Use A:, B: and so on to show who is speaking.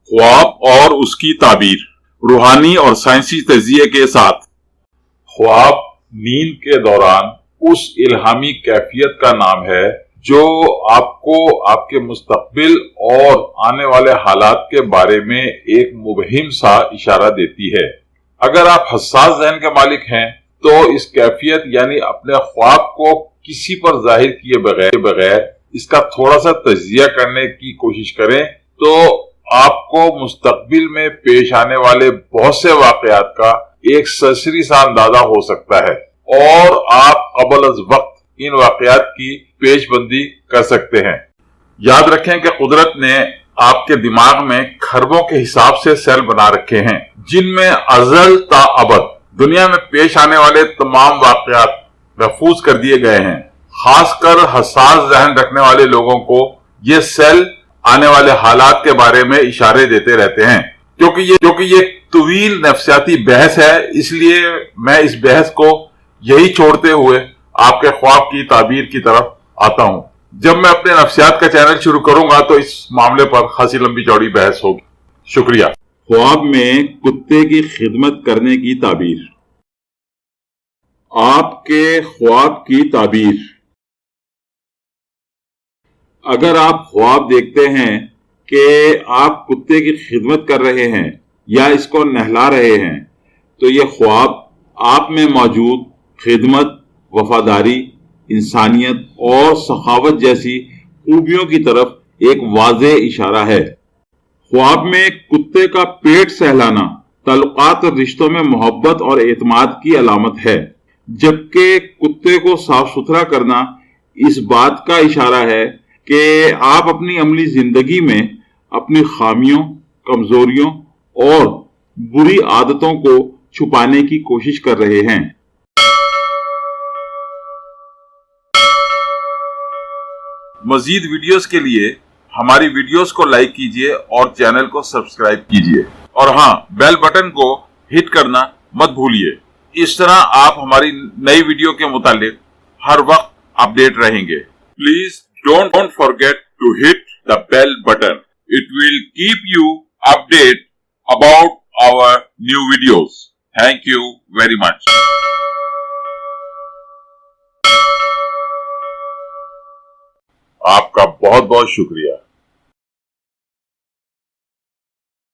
A: ख्वाब और उसकी ताबीर, रूहानी और साइंसी तजिए के साथ। ख्वाब नींद के दौरान उस इल्हामी कैफियत का नाम है जो आपको आपके मुस्तकबिल और आने वाले हालात के बारे में एक मुबहिम सा इशारा देती है। अगर आप हसास ज़हन के मालिक हैं तो इस कैफियत यानी अपने ख्वाब को किसी पर जाहिर किए बगैर इसका थोड़ा सा तजिया करने की कोशिश करें तो आपको मुस्तकबिल में पेश आने वाले बहुत से वाकयात का एक सरसरी सा अंदाजा हो सकता है और आप क़ब्ल अज़ वक्त इन वाकयात की पेशबंदी कर सकते हैं। याद रखें कि कुदरत ने आपके दिमाग में खरबों के हिसाब से सेल बना रखे हैं जिनमें अज़ल ता अबद दुनिया में पेश आने वाले तमाम वाकयात महफूज कर दिए गए हैं। खासकर हसास जहन रखने वाले लोगों को ये सेल आने वाले हालात के बारे में इशारे देते रहते हैं। क्योंकि ये तवील नफ्सियाती बहस है, इसलिए मैं इस बहस को यही छोड़ते हुए आपके ख्वाब की ताबीर की तरफ आता हूँ। जब मैं अपने नफ्सियात का चैनल शुरू करूंगा तो इस मामले पर खासी लंबी चौड़ी बहस होगी। शुक्रिया। ख्वाब में कुत्ते की खिदमत करने की ताबीर। आपके ख्वाब की ताबीर। अगर आप ख्वाब देखते हैं कि आप कुत्ते की खिदमत कर रहे हैं या इसको नहला रहे हैं तो ये ख्वाब आप में मौजूद खिदमत, वफादारी, इंसानियत और सखावत जैसी खूबियों की तरफ एक वाज़ेह इशारा है। ख्वाब में कुत्ते का पेट सहलाना ताल्लुकात और रिश्तों में मोहब्बत और एतमाद की अलामत है, जबकि कुत्ते को साफ सुथरा करना इस बात का इशारा है कि आप अपनी अमली जिंदगी में अपनी खामियों, कमजोरियों और बुरी आदतों को छुपाने की कोशिश कर रहे हैं। मजीद वीडियोस के लिए हमारी वीडियोस को लाइक कीजिए और चैनल को सब्सक्राइब कीजिए और हाँ, बेल बटन को हिट करना मत भूलिए। इस तरह आप हमारी नई वीडियो के मुतालिक हर वक्त अपडेट रहेंगे। Please don't forget to hit the bell button. It will keep you updated about our new videos. Thank you very much. आपका बहुत बहुत शुक्रिया।